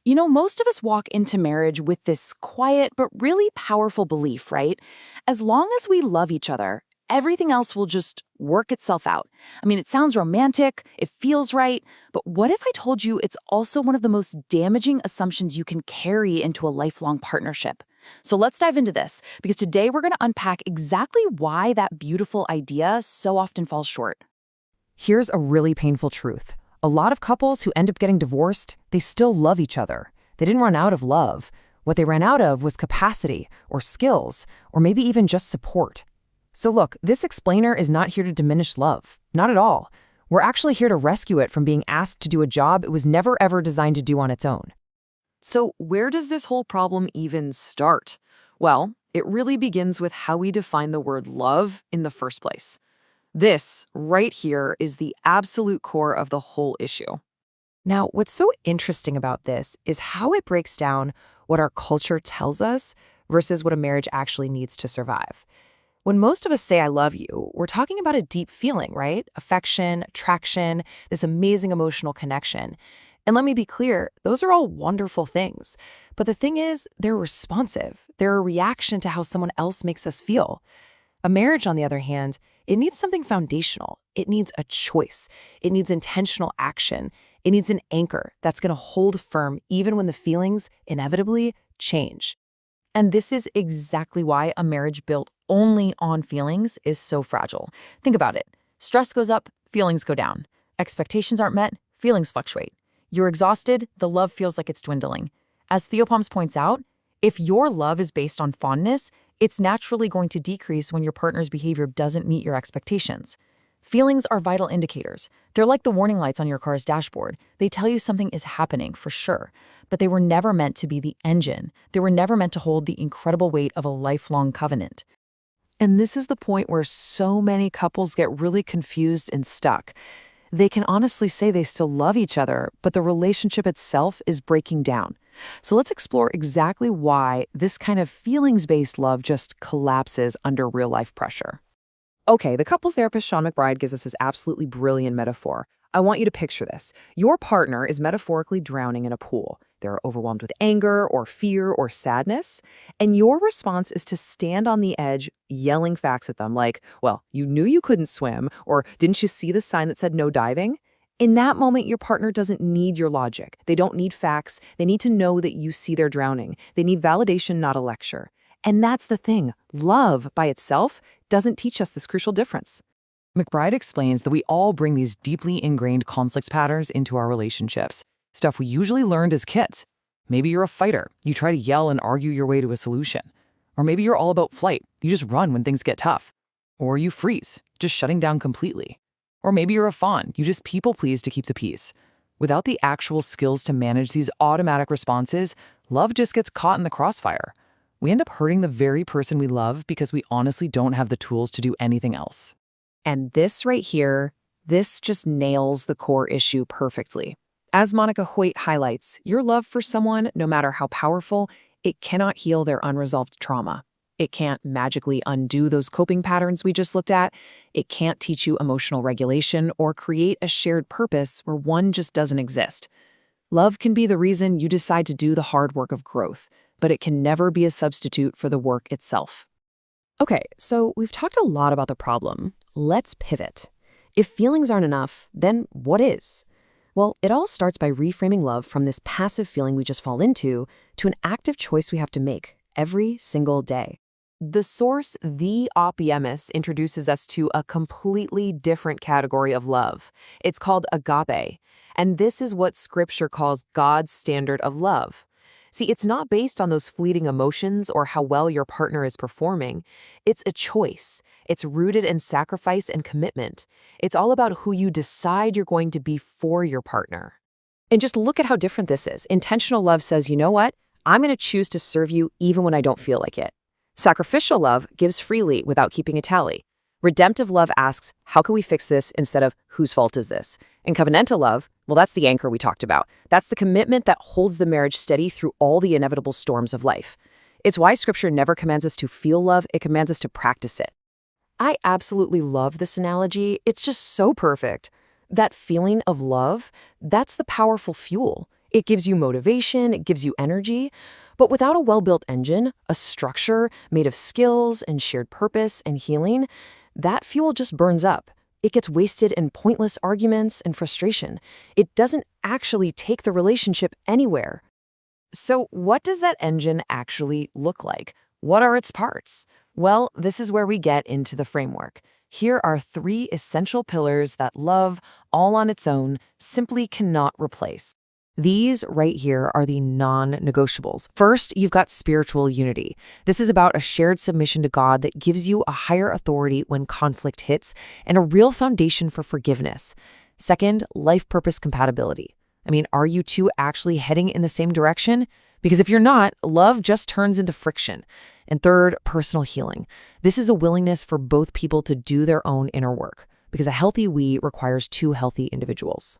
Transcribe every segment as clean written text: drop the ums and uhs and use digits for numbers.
Most of us walk into marriage with this quiet but really powerful belief, right? As long as we love each other, everything else will just work itself out. It sounds romantic, it feels right, but what if I told you it's also one of the most damaging assumptions you can carry into a lifelong partnership? So let's dive into this, because today we're going to unpack exactly why that beautiful idea so often falls short. Here's a really painful truth. A lot of couples who end up getting divorced, they still love each other. They didn't run out of love. What they ran out of was capacity, or skills, or maybe even just support. So look, this explainer is not here to diminish love. Not at all. We're actually here to rescue it from being asked to do a job it was never ever designed to do on its own. So where does this whole problem even start? Well, it really begins with how we define the word love in the first place. This, right here, is the absolute core of the whole issue. Now, what's so interesting about this is how it breaks down what our culture tells us versus what a marriage actually needs to survive. When most of us say, I love you, we're talking about a deep feeling, right? Affection, attraction, this amazing emotional connection. And let me be clear, those are all wonderful things. But the thing is, they're responsive. They're a reaction to how someone else makes us feel. A marriage, on the other hand, it needs something foundational. It needs a choice. It needs intentional action. It needs an anchor that's going to hold firm even when the feelings inevitably change. And this is exactly why a marriage built only on feelings is so fragile. Think about it. Stress goes up, feelings go down. Expectations aren't met, feelings fluctuate. You're exhausted, the love feels like it's dwindling. As Theopalms points out, if your love is based on fondness, it's naturally going to decrease when your partner's behavior doesn't meet your expectations. Feelings are vital indicators. They're like the warning lights on your car's dashboard. They tell you something is happening, for sure. But they were never meant to be the engine. They were never meant to hold the incredible weight of a lifelong covenant. And this is the point where so many couples get really confused and stuck. They can honestly say they still love each other, but the relationship itself is breaking down. So let's explore exactly why this kind of feelings-based love just collapses under real-life pressure. Okay, the couples therapist Sean McBride gives us this absolutely brilliant metaphor. I want you to picture this. Your partner is metaphorically drowning in a pool. They're overwhelmed with anger or fear or sadness, and your response is to stand on the edge yelling facts at them like, well, you knew you couldn't swim, or didn't you see the sign that said no diving? In that moment, your partner doesn't need your logic. They don't need facts. They need to know that you see they're drowning. They need validation, not a lecture. And that's the thing. Love by itself doesn't teach us this crucial difference. McBride explains that we all bring these deeply ingrained conflict patterns into our relationships, stuff we usually learned as kids. Maybe you're a fighter. You try to yell and argue your way to a solution. Or maybe you're all about flight. You just run when things get tough. Or you freeze, just shutting down completely. Or maybe you're a fawn. You just people please to keep the peace. Without the actual skills to manage these automatic responses, love just gets caught in the crossfire. We end up hurting the very person we love because we honestly don't have the tools to do anything else. And this right here, this just nails the core issue perfectly. As Monica Hoyt highlights, your love for someone, no matter how powerful, it cannot heal their unresolved trauma. It can't magically undo those coping patterns we just looked at. It can't teach you emotional regulation or create a shared purpose where one just doesn't exist. Love can be the reason you decide to do the hard work of growth, but it can never be a substitute for the work itself. Okay, so we've talked a lot about the problem. Let's pivot. If feelings aren't enough, then what is? Well, it all starts by reframing love from this passive feeling we just fall into to an active choice we have to make every single day. The source, the Opiemus, introduces us to a completely different category of love. It's called agape, and this is what Scripture calls God's standard of love. See, it's not based on those fleeting emotions or how well your partner is performing. It's a choice. It's rooted in sacrifice and commitment. It's all about who you decide you're going to be for your partner. And just look at how different this is. Intentional love says, you know what? I'm going to choose to serve you even when I don't feel like it. Sacrificial love gives freely without keeping a tally. Redemptive love asks, how can we fix this instead of whose fault is this? And covenantal love, well, that's the anchor we talked about. That's the commitment that holds the marriage steady through all the inevitable storms of life. It's why Scripture never commands us to feel love, it commands us to practice it. I absolutely love this analogy. It's just so perfect. That feeling of love, that's the powerful fuel. It gives you motivation, it gives you energy. But without a well-built engine, a structure made of skills and shared purpose and healing, that fuel just burns up. It gets wasted in pointless arguments and frustration. It doesn't actually take the relationship anywhere. So, what does that engine actually look like? What are its parts? Well, this is where we get into the framework. Here are 3 essential pillars that love, all on its own, simply cannot replace. These right here are the non-negotiables. First, you've got spiritual unity. This is about a shared submission to God that gives you a higher authority when conflict hits and a real foundation for forgiveness. Second, life purpose compatibility. I mean, are you two actually heading in the same direction? Because if you're not, love just turns into friction. And third, personal healing. This is a willingness for both people to do their own inner work, because a healthy we requires 2 healthy individuals.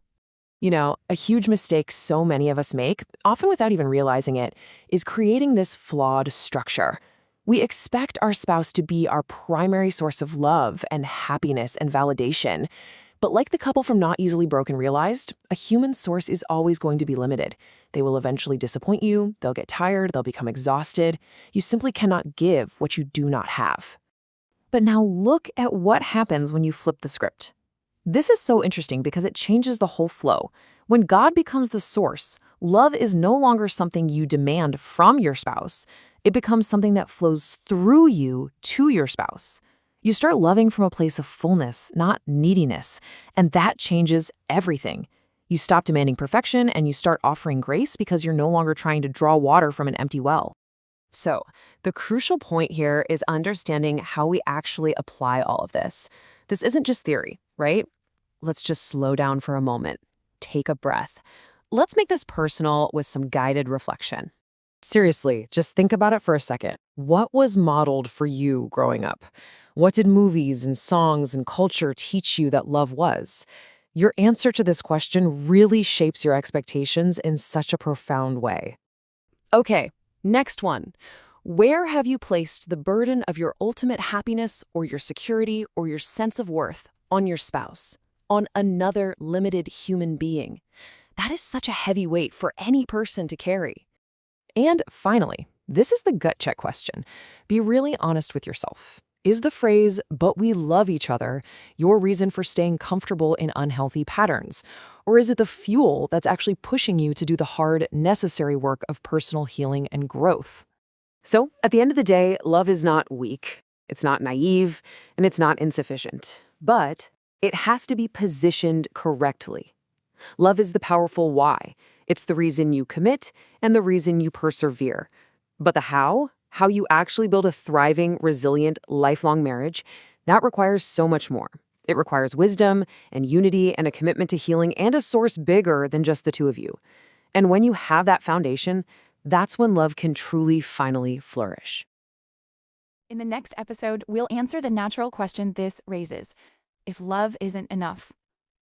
You know, a huge mistake so many of us make, often without even realizing it, is creating this flawed structure. We expect our spouse to be our primary source of love and happiness and validation. But like the couple from Not Easily Broken realized, a human source is always going to be limited. They will eventually disappoint you, they'll get tired, they'll become exhausted. You simply cannot give what you do not have. But now look at what happens when you flip the script. This is so interesting because it changes the whole flow. When God becomes the source, love is no longer something you demand from your spouse. It becomes something that flows through you to your spouse. You start loving from a place of fullness, not neediness, and that changes everything. You stop demanding perfection and you start offering grace because you're no longer trying to draw water from an empty well. So, the crucial point here is understanding how we actually apply all of this. This isn't just theory, right? Let's just slow down for a moment. Take a breath. Let's make this personal with some guided reflection. Seriously, just think about it for a second. What was modeled for you growing up? What did movies and songs and culture teach you that love was? Your answer to this question really shapes your expectations in such a profound way. Okay, next one. Where have you placed the burden of your ultimate happiness or your security or your sense of worth on your spouse, on another limited human being? That is such a heavy weight for any person to carry. And finally, this is the gut check question. Be really honest with yourself. Is the phrase, "but we love each other," your reason for staying comfortable in unhealthy patterns? Or is it the fuel that's actually pushing you to do the hard, necessary work of personal healing and growth? So, at the end of the day, love is not weak, it's not naive, and it's not insufficient. But it has to be positioned correctly. Love is the powerful why. It's the reason you commit and the reason you persevere. But the how you actually build a thriving, resilient, lifelong marriage, that requires so much more. It requires wisdom and unity and a commitment to healing and a source bigger than just the 2 of you. And when you have that foundation, that's when love can truly, finally flourish. In the next episode, we'll answer the natural question this raises. If love isn't enough,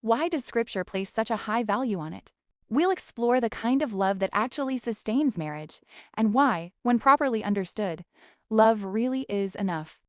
why does Scripture place such a high value on it? We'll explore the kind of love that actually sustains marriage and why, when properly understood, love really is enough.